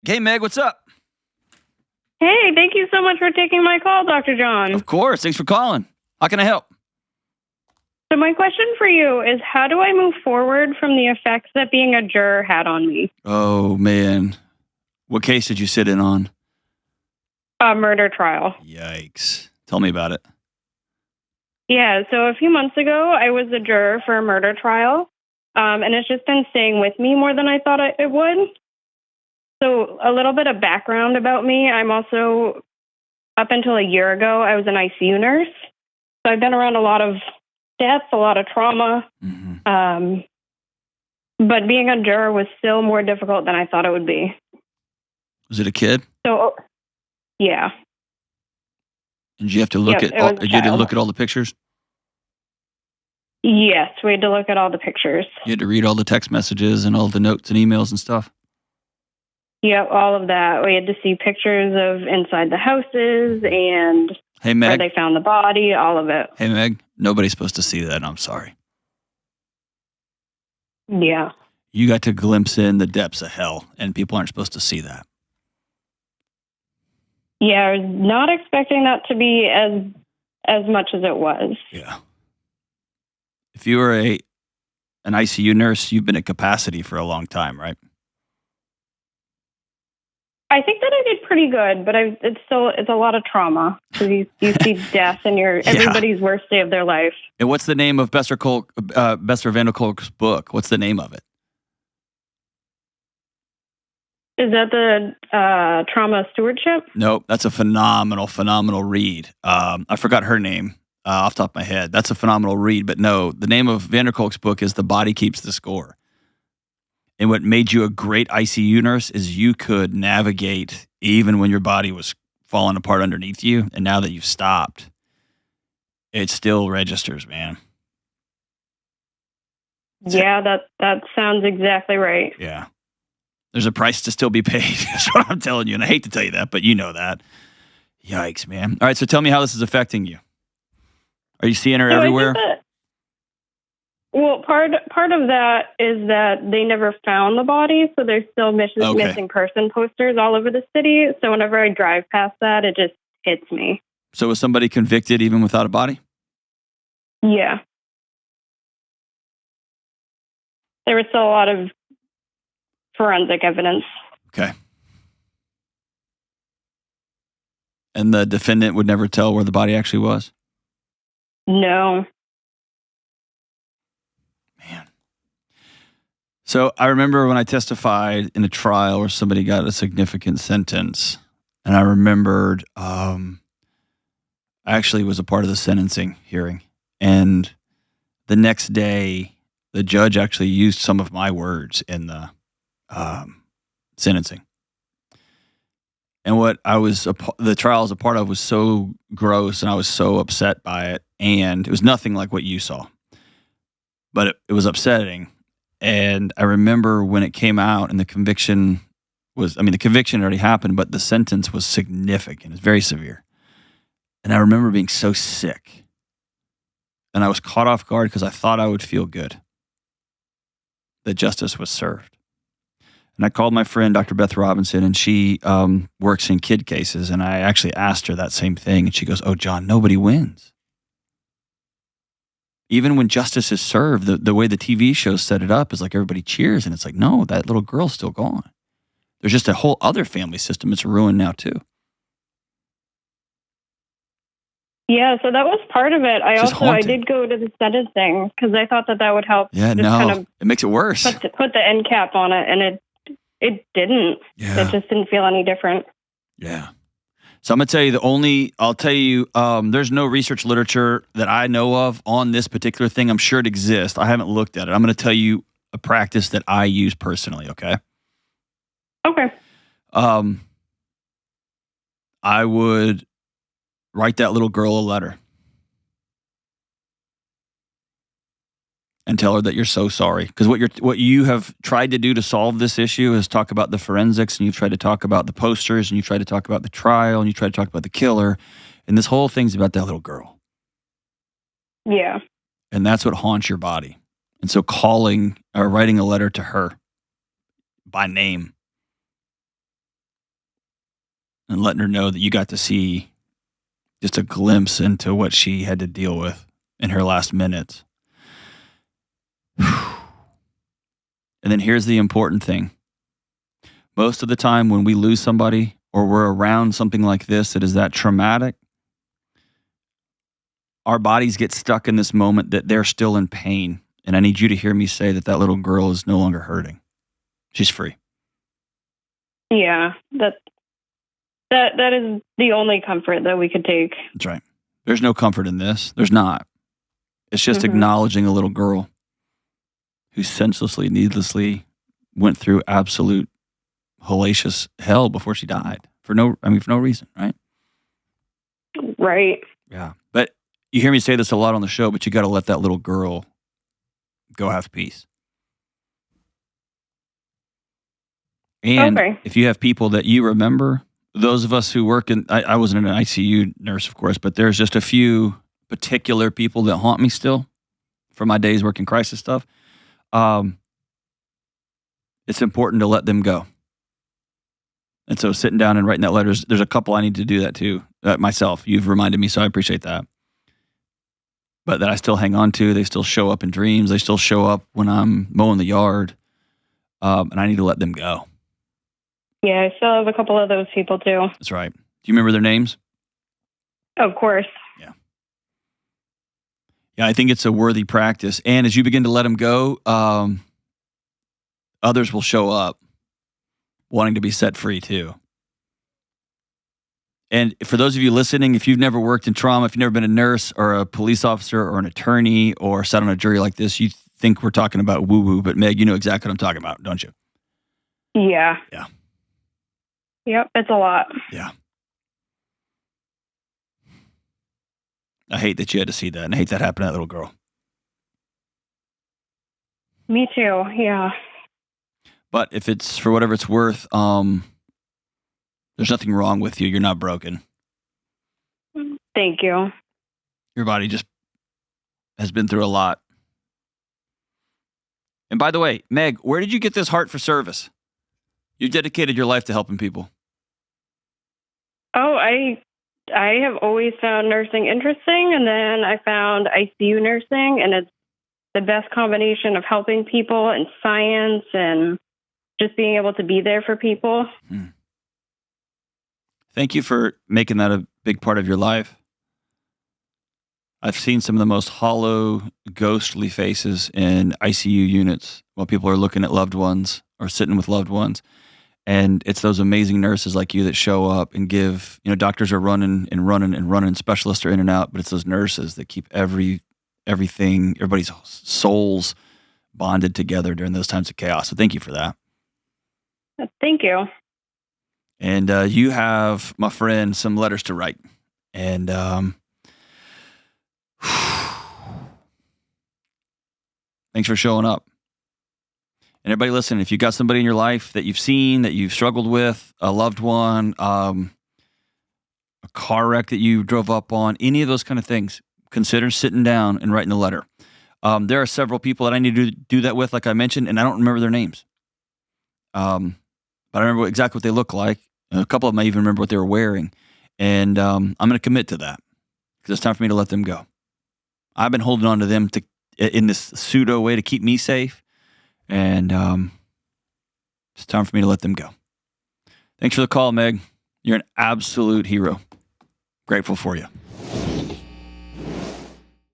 Hey, Meg, what's up? Hey, thank you so much for taking my call, Dr. John. Of course. Thanks for calling. How can I help? So my question for you is, how do I move forward from the effects that being a juror had on me? Oh, man. What case did you sit in on? A murder trial. Yikes. Tell me about it. Yeah, so a few months ago, I was a juror for a murder trial, and it's just been staying with me more than I thought it would. So a little bit of background about me. I'm also, up until a year ago, I was an ICU nurse. So I've been around a lot of death, a lot of trauma. Mm-hmm. But being a juror was still more difficult than I thought it would be. Was it a kid? So, yeah. And did you have to look Yep, at it was a you had to child. look at all the pictures? Yes, we had to look at all the pictures. You had to read all the text messages and all the notes and emails and stuff? Yep, all of that. We had to see pictures of inside the houses and Hey, where Meg. they found the body, all of it. Hey, Meg. Nobody's supposed to see that. I'm sorry. Yeah. You got to glimpse in the depths of hell, and people aren't supposed to see that. Yeah, I was not expecting that to be as much as it was. Yeah. If you were an ICU nurse, you've been at capacity for a long time, right? I think that I did pretty good, but it's a lot of trauma because you see death in everybody's worst day of their life. And what's the name of Bester Van der Kolk's book? What's the name of it? Is that the trauma stewardship? Nope, that's a phenomenal read. I forgot her name off the top of my head. That's a phenomenal read, but no, the name of Van der Kolk's book is The Body Keeps the Score. And what made you a great ICU nurse is you could navigate even when your body was falling apart underneath you. And now that you've stopped, it still registers, man. Yeah, that sounds exactly right. Yeah. There's a price to still be paid. That's what I'm telling you. And I hate to tell you that, but you know that. Yikes, man. All right, so tell me how this is affecting you. Are you seeing her everywhere? Well, part of that is that they never found the body, so there's still missing person posters all over the city. So whenever I drive past that, it just hits me. So was somebody convicted even without a body? Yeah. There was still a lot of forensic evidence. Okay. And the defendant would never tell where the body actually was? No. Man. So I remember when I testified in a trial where somebody got a significant sentence, and I remembered I actually was a part of the sentencing hearing. And the next day, the judge actually used some of my words in the sentencing. And what the trial I was a part of was so gross, and I was so upset by it. And it was nothing like what you saw, but it was upsetting. And I remember when it came out and the conviction already happened, but the sentence was significant. It's very severe. And I remember being so sick. And I was caught off guard because I thought I would feel good that justice was served. And I called my friend, Dr. Beth Robinson, and she works in kid cases. And I actually asked her that same thing. And she goes, "Oh, John, nobody wins. Even when justice is served, the way the TV shows set it up is like everybody cheers. And it's like, no, that little girl's still gone. There's just a whole other family system that's ruined now too." Yeah, so that was part of it. I did go to the sentencing because I thought that would help. Yeah, no, it makes it worse. Put the end cap on it, and it didn't. Yeah. It just didn't feel any different. Yeah. So I'm going to tell you there's no research literature that I know of on this particular thing. I'm sure it exists. I haven't looked at it. I'm going to tell you a practice that I use personally, okay? Okay. I would write that little girl a letter and tell her that you're so sorry. Because what you have tried to do to solve this issue is talk about the forensics, and you've tried to talk about the posters, and you've tried to talk about the trial, and you tried to talk about the killer. And this whole thing's about that little girl. Yeah. And that's what haunts your body. And so calling or writing a letter to her by name and letting her know that you got to see just a glimpse into what she had to deal with in her last minutes. And then here's the important thing. Most of the time when we lose somebody or we're around something like this that is that traumatic, our bodies get stuck in this moment that they're still in pain. And I need you to hear me say that little girl is no longer hurting. She's free. Yeah, that is the only comfort that we could take. That's right. There's no comfort in this. There's not. It's just acknowledging a little girl who senselessly, needlessly went through absolute hellacious hell before she died for no reason, right? Right. Yeah. But you hear me say this a lot on the show, but you got to let that little girl go have peace. And if you have people that you remember, those of us who work in, I wasn't an ICU nurse, of course, but there's just a few particular people that haunt me still from my days working crisis stuff. It's important to let them go. And so sitting down and writing that letter, there's a couple I need to do that too, myself. You've reminded me, so I appreciate that. But that I still hang on to. They still show up in dreams. They still show up when I'm mowing the yard. And I need to let them go. Yeah, I still have a couple of those people too. That's right. Do you remember their names? Of course. Yeah. Yeah, I think it's a worthy practice. And as you begin to let them go, others will show up wanting to be set free too. And for those of you listening, if you've never worked in trauma, if you've never been a nurse or a police officer or an attorney or sat on a jury like this, you think we're talking about woo-woo, but Meg, you know exactly what I'm talking about, don't you? Yeah. Yeah. Yep, it's a lot. Yeah. I hate that you had to see that, and I hate that happened to that little girl. Me too, yeah. But if it's for whatever it's worth, there's nothing wrong with you. You're not broken. Thank you. Your body just has been through a lot. And by the way, Meg, where did you get this heart for service? You dedicated your life to helping people. Oh, I have always found nursing interesting, and then I found ICU nursing, and it's the best combination of helping people and science and just being able to be there for people. Thank you for making that a big part of your life. I've seen some of the most hollow, ghostly faces in ICU units while people are looking at loved ones or sitting with loved ones. And it's those amazing nurses like you that show up and give, doctors are running, specialists are in and out, but it's those nurses that keep everybody's souls bonded together during those times of chaos. So thank you for that. Thank you. And you have, my friend, some letters to write. And thanks for showing up. And everybody listen, if you've got somebody in your life that you've seen, that you've struggled with, a loved one, a car wreck that you drove up on, any of those kind of things, consider sitting down and writing a letter. There are several people that I need to do that with, like I mentioned, and I don't remember their names. But I remember exactly what they look like. A couple of them I even remember what they were wearing. And I'm going to commit to that because it's time for me to let them go. I've been holding on to them in this pseudo way to keep me safe. And it's time for me to let them go. Thanks for the call, Meg. You're an absolute hero. Grateful for you.